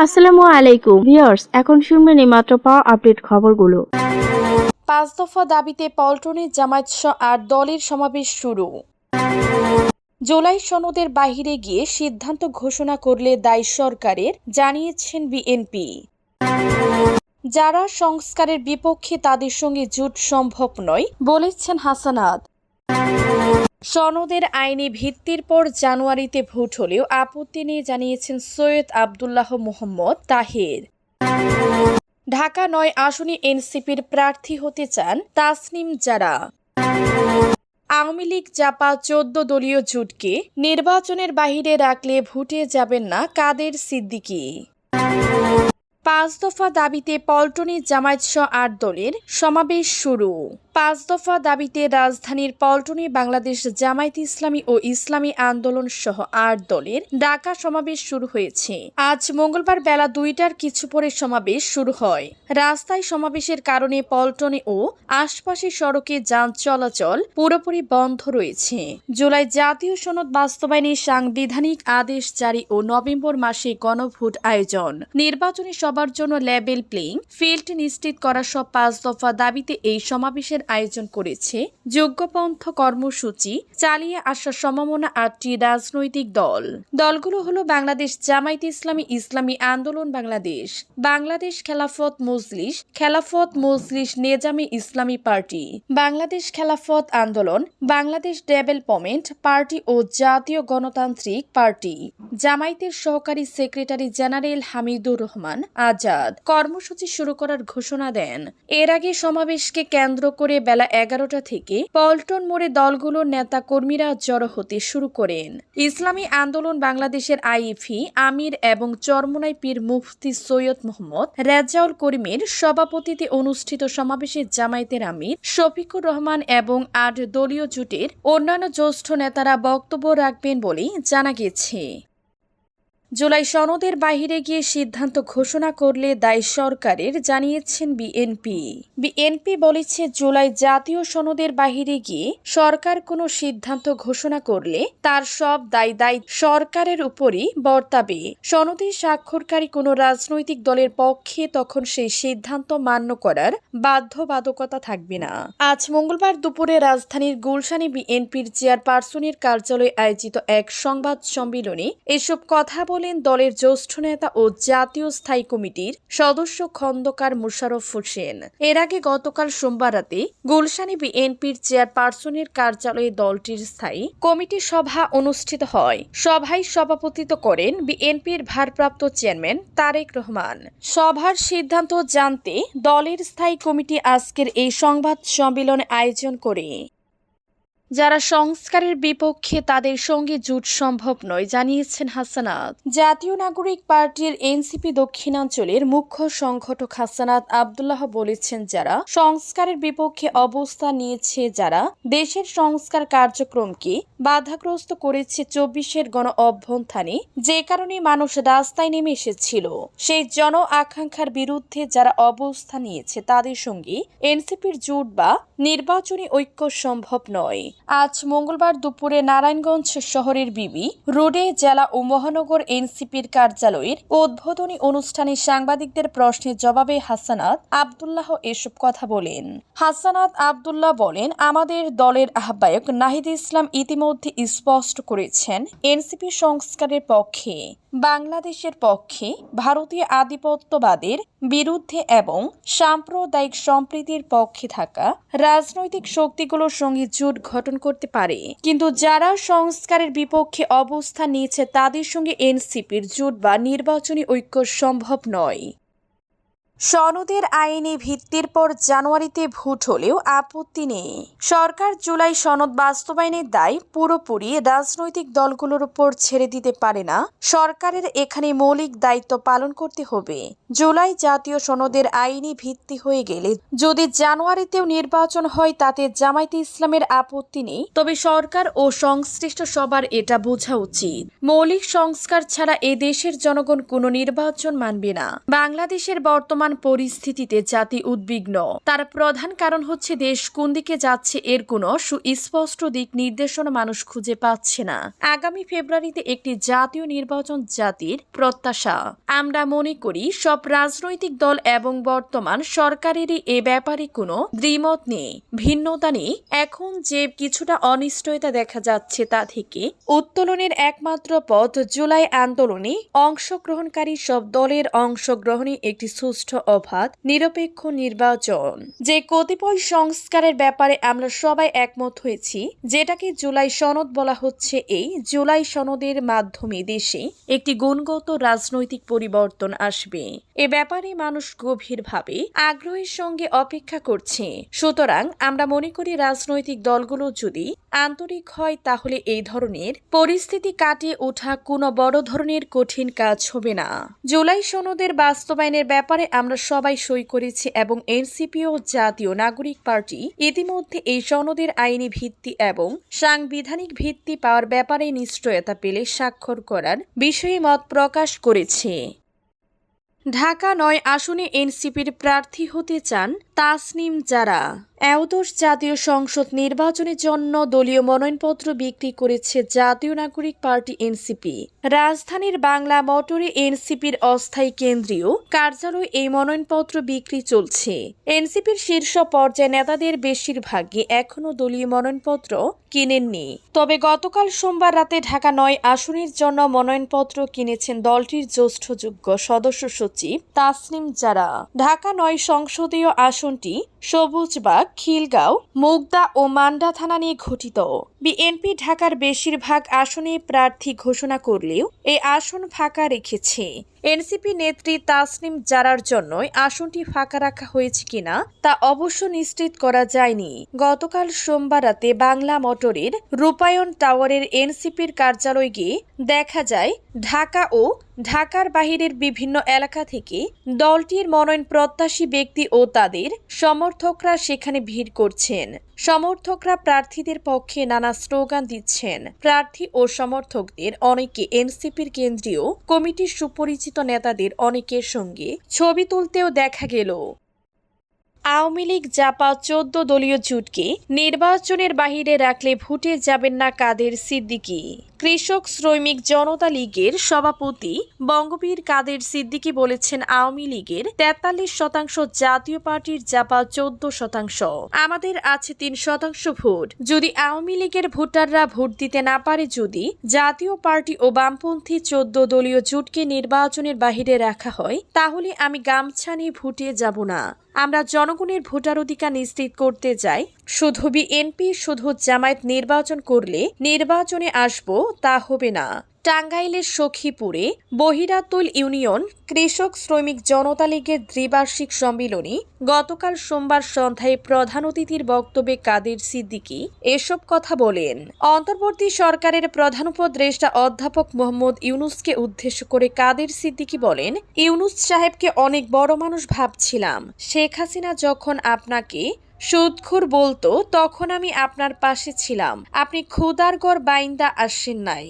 আসসালামু আলাইকুম ভিউয়ার্স, এখন শুনবেন এই মাত্র পাওয়া আপডেট খবরগুলো। ৫ দফা দাবিতে পল্টনে জামায়াত আর দলের সমাবেশ শুরু। জুলাই সনদের বাহিরে গিয়ে সিদ্ধান্ত ঘোষণা করলে দায়ী সরকারের, জানিয়েছেন বিএনপি। যারা সংস্কারের বিপক্ষে তাদের সঙ্গে জোট সম্ভব নয়, বলেছেন হাসানাত। সনদের আইনি ভিত্তির পর জানুয়ারিতে ভোট হলেও আপত্তি নিয়ে জানিয়েছেন সৈয়দ আবদুল্লাহ মোহাম্মদ তাহের। ঢাকা ৯ আসনে এনসিপির প্রার্থী হতে চান তাসনিম জারা। আওয়ামী লীগ জাপা ১৪ দলীয় জোটকে নির্বাচনের বাহিরে রাখলে ভোটে যাবেন না কাদের সিদ্দিকী। ৫ দফা দাবিতে পল্টনে জামায়াত ৮ দলের সমাবেশ শুরু। ৫ দফা দাবিতে রাজধানীর পল্টনে বাংলাদেশ জামায়াতে ইসলামী ও ইসলামী আন্দোলন সহ ৮ দলের ডাকা সমাবেশ শুরু হয়েছে। আজ মঙ্গলবার বেলা ২টার কিছু পরে সমাবেশ শুরু হয়। রাস্তায় সমাবেশের কারণে পল্টনে ও আশপাশের সড়কে যান চলাচল পুরোপুরি বন্ধ রয়েছে। জুলাই জাতীয় সনদ বাস্তবায়নে সাংবিধানিক আদেশ জারি ও নভেম্বর মাসে গণভোট আয়োজন, নির্বাচনী সবার জন্য লেভেল প্লেইং ফিল্ড নিশ্চিত করা সব ৫ দফা দাবিতে এই সমাবেশের আয়োজন করেছে যোগ্যপন্থ কর্মসূচি চালিয়ে আসা সমমনা ৮টি রাজনৈতিক দল। দলগুলো হলো বাংলাদেশ জামায়াতে ইসলামী, ইসলামী আন্দোলন বাংলাদেশ, বাংলাদেশ খেলাফত মজলিস নেজামে ইসলামী পার্টি, বাংলাদেশ খেলাফত আন্দোলন, বাংলাদেশ ডেভেলপমেন্ট পার্টি ও জাতীয় গণতান্ত্রিক পার্টি। জামায়াতের সহকারী সেক্রেটারি জেনারেল হামিদুর রহমান আজাদ কর্মসূচি শুরু করার ঘোষণা দেন। এর আগে সমাবেশকে কেন্দ্র করে বেলা ১১টা থেকে পল্টন মোড়ে দলগুলোর নেতা কর্মীরা জড়ো হতে শুরু করেন। ইসলামী আন্দোলন বাংলাদেশের আইএফি আমির এবং চরমোনাই পীর মুফতি সৈয়দ মোহাম্মদ রেজাউল করিমের সভাপতিত্বে অনুষ্ঠিত সমাবেশে জামায়াতের আমির শফিকুর রহমান এবং ৮ দলীয় জোটের অন্যান্য জ্যেষ্ঠ নেতারা বক্তব্য রাখবেন বলে জানা গেছে। জুলাই সনদের বাহিরে গিয়ে সিদ্ধান্ত ঘোষণা করলে দায়ী সরকারের, জানিয়েছেন বিএনপি বলেছে, জুলাই জাতীয় সনদের বাহিরে গিয়ে সরকার কোনো সিদ্ধান্ত ঘোষণা করলে তার সব দায় সরকারের উপরই বর্তাবে। সনদে স্বাক্ষরকারী কোনো রাজনৈতিক দলের পক্ষে তখন সেই সিদ্ধান্ত মান্য করার বাধ্যবাধকতা থাকবে না। আজ মঙ্গলবার দুপুরে রাজধানীর গুলশানে বিএনপির চেয়ারপারসনের কার্যালয়ে আয়োজিত এক সংবাদ সম্মেলনে এসব কথা বলেন দলের জ্যেষ্ঠ নেতা ও জাতীয় স্থায়ী কমিটির সদস্য খন্দকার মোশাররফ হোসেন। এর আগে গতকাল সোমবার রাতে গুলশানে বিএনপির চেয়ারপারসনের কার্যালয়ে দলটির স্থায়ী কমিটির সভা অনুষ্ঠিত হয়। সভায় সভাপতিত্ব করেন বিএনপির ভারপ্রাপ্ত চেয়ারম্যান তারেক রহমান। সভার সিদ্ধান্ত জানতে দলের স্থায়ী কমিটি আজকের এই সংবাদ সম্মেলন আয়োজন করে। যারা সংস্কারের বিপক্ষে তাদের সঙ্গে জোট সম্ভব নয়, জানিয়েছেন হাসানাত। জাতীয় নাগরিক পার্টির এনসিপি দক্ষিণাঞ্চলের মুখ্য সংগঠক হাসানাত আবদুল্লাহ বলেছেন, যারা সংস্কারের বিপক্ষে অবস্থান নিয়েছে, যারা দেশের সংস্কার কার্যক্রমকে বাধাগ্রস্ত করেছে ২৪-এর গণ অভ্যুত্থানে, যে কারণে মানুষ রাস্তায় নেমে এসেছিল, সেই জন আকাঙ্ক্ষার বিরুদ্ধে যারা অবস্থান নিয়েছে তাদের সঙ্গে এনসিপির জোট বা নির্বাচনী ঐক্য সম্ভব নয়। আজ মঙ্গলবার দুপুরে নারায়ণগঞ্জ শহরের বিবি রোডে জেলা ও মহানগর এনসিপির কার্যালয়ের উদ্বোধনী অনুষ্ঠানে সাংবাদিকদের প্রশ্নের জবাবে হাসানাত আবদুল্লাহ এসব কথা বলেন। হাসানাত আবদুল্লাহ বলেন, আমাদের দলের আহ্বায়ক নাহিদ ইসলাম ইতিমধ্যে স্পষ্ট করেছেন এনসিপি সংস্কারের পক্ষে, বাংলাদেশের পক্ষে, ভারতীয় আধিপত্যবাদের বিরুদ্ধে এবং সাম্প্রদায়িক সম্প্রীতির পক্ষে থাকা রাজনৈতিক শক্তিগুলোর সঙ্গে জোট গঠন করতে পারে, কিন্তু যারা সংস্কারের বিপক্ষে অবস্থান নিয়েছে তাদের সঙ্গে এনসিপির জোট বা নির্বাচনী ঐক্য সম্ভব নয়। সনদের আইনি ভিত্তির পর জানুয়ারিতে ভোট হলেও আপত্তি নেই। সরকার জুলাই সনদ বাস্তবায়নের দায় পুরোপুরি রাজনৈতিক দলগুলোর উপর ছেড়ে দিতে পারে না। সরকারের এখানে মৌলিক দায়িত্ব পালন করতে হবে। জুলাই জাতীয় সনদের আইনি ভিত্তি হয়ে গেলে যদি জানুয়ারিতেও নির্বাচন হয় তাতে জামায়াতে ইসলামের আপত্তি নেই, তবে সরকার ও সংশ্লিষ্ট সবার এটা বোঝা উচিত, মৌলিক সংস্কার ছাড়া এ দেশের জনগণ কোনো নির্বাচন মানবে না। বাংলাদেশের বর্তমান বর্তমান পরিস্থিতিতে জাতি উদ্বিগ্ন। তার প্রধান কারণ হচ্ছে দেশ কোন দিকে যাচ্ছে এর কোনো সুস্পষ্ট দিক নির্দেশনা মানুষ খুঁজে পাচ্ছে না। আগামী ফেব্রুয়ারিতে একটি জাতীয় নির্বাচন জাতির প্রত্যাশা। আমরা মনে করি সব রাজনৈতিক দল এবং বর্তমান সরকারেরই এ ব্যাপারে কোনো দ্বিমত নেই, ভিন্নতা নেই। এখন যে কিছুটা অনিশ্চয়তা দেখা যাচ্ছে তা থেকে উত্তোলনের একমাত্র পথ জুলাই আন্দোলনে অংশগ্রহণকারী সব দলের অংশগ্রহণে একটি সুষ্ঠু অবাধ নিরপেক্ষ নির্বাচন। যে কতিপয় সংস্কারের ব্যাপারে আমরা সবাই একমত হয়েছি, যেটাকে জুলাই সনদ বলা হচ্ছে, এই জুলাই সনদের মাধ্যমে দেশে একটি গুণগত রাজনৈতিক পরিবর্তন আসবে। এ ব্যাপারে মানুষ গভীরভাবে আগ্রহের সঙ্গে অপেক্ষা করছে। সুতরাং আমরা মনে করি রাজনৈতিক দলগুলো যদি আন্তরিক হয় তাহলে এই ধরনের পরিস্থিতি কাটিয়ে ওঠা কোনো বড় ধরনের কঠিন কাজ হবে না। জুলাই সনদের বাস্তবায়নের ব্যাপারে আমরা সবাই সই করেছি এবং এনসিপি ও জাতীয় নাগরিক পার্টি ইতিমধ্যে এই সনদের আইনি ভিত্তি এবং সাংবিধানিক ভিত্তি পাওয়ার ব্যাপারে নিশ্চয়তা পেলে স্বাক্ষর করার বিষয়ে মত প্রকাশ করেছে। ঢাকা ৯ আসনে এনসিপির প্রার্থী হতে চান তাসনিম জারা। একাদশ জাতীয় সংসদ নির্বাচনের জন্য দলীয় মনোনয়নপত্র বিক্রি করেছে জাতীয় নাগরিক পার্টি এনসিপি। রাজধানীর বাংলা মোটরে এনসিপির অস্থায়ী কেন্দ্রীয় কার্যালয়ে এই মনোনয়নপত্র বিক্রি চলছে। এনসিপির শীর্ষ পর্যায়ে নেতাদের বেশিরভাগই এখনও দলীয় মনোনয়নপত্র কিনেননি। তবে গতকাল সোমবার রাতে ঢাকা ৯ আসনের জন্য মনোনয়নপত্র কিনেছেন দলটির জ্যেষ্ঠযোগ্য সদস্য সচিব তাসনিম জারা। ঢাকা ৯ সংসদীয় আসনটি সবুজবাগ, খিলগাঁও, মুগদা ও মান্ডা থানা নিয়ে গঠিত। বিএনপি ঢাকার বেশিরভাগ আসনে প্রার্থী ঘোষণা করলেও এই আসন ফাঁকা রেখেছে। এনসিপি নেত্রী তাসনিম জারার জন্যই আসনটি ফাঁকা রাখা হয়েছে কিনা তা অবশ্য নিশ্চিত করা যায়নি। গতকাল সোমবার রাতে বাংলা মোটরের রূপায়ণ টাওয়ারের এনসিপির কার্যালয়ে গিয়ে দেখা যায় ঢাকা ও ঢাকার বাহিরের বিভিন্ন এলাকা থেকে দলটির মনোনয়ন প্রত্যাশী ব্যক্তি ও তাদের সমর্থকরা সেখানে ভিড় করছেন। সমর্থকরা প্রার্থীদের পক্ষে নানা স্লোগান দিচ্ছেন। প্রার্থী ও সমর্থকদের অনেকে এনসিপির কেন্দ্রীয় কমিটির সুপরিচিত নেতাদের অনেকের সঙ্গে ছবি তুলতেও দেখা গেল। আওয়ামী লীগ জাপা 14 দলীয় জোটকে নির্বাচনের বাহিরে রাখলে ভোটে যাবেন না কাদের সিদ্দিকী। কৃষক শ্রমিক জনতা লীগের সভাপতি বঙ্গবীর কাদের সিদ্দিকী বলেছেন, আওয়ামী লীগের 43% জাতীয় পার্টির জাপা 14%। আমাদের আছে 3% ভোট। যদি আওয়ামী লীগের ভোটাররা ভোট দিতে না পারে, যদি জাতীয় পার্টি ও বামপন্থী 14 দলীয় জোটকে নির্বাচনের বাহিরে রাখা হয়, তাহলে আমি গামছা নিয়ে ভোটে যাব না। আমরা জনগণের ভোটার অধিকার নিশ্চিত করতে চাই। শুধু বিএনপি, শুধু জামায়াত নির্বাচন করলে নির্বাচনে আসব তা হবে না। টাঙ্গাইলের সখীপুরে বহিরাতুল ইউনিয়ন কৃষক শ্রমিক জনতা লীগের দ্বিবার্ষিক সম্মেলনে গতকাল সোমবার সন্ধ্যায় প্রধান অতিথির বক্তব্যে কাদের সিদ্দিকী এসব কথা বলেন। অন্তর্বর্তী সরকারের প্রধান উপদেষ্টা অধ্যাপক মোহাম্মদ ইউনূসকে উদ্দেশ্য করে কাদের সিদ্দিকী বলেন, ইউনূস সাহেবকে অনেক বড় মানুষ ভাবছিলাম। শেখ হাসিনা যখন আপনাকে সুদখোর বলতো তখন আমি আপনার পাশে ছিলাম। আপনি ক্ষুধার ঘর বাইন্দা আসেন নাই।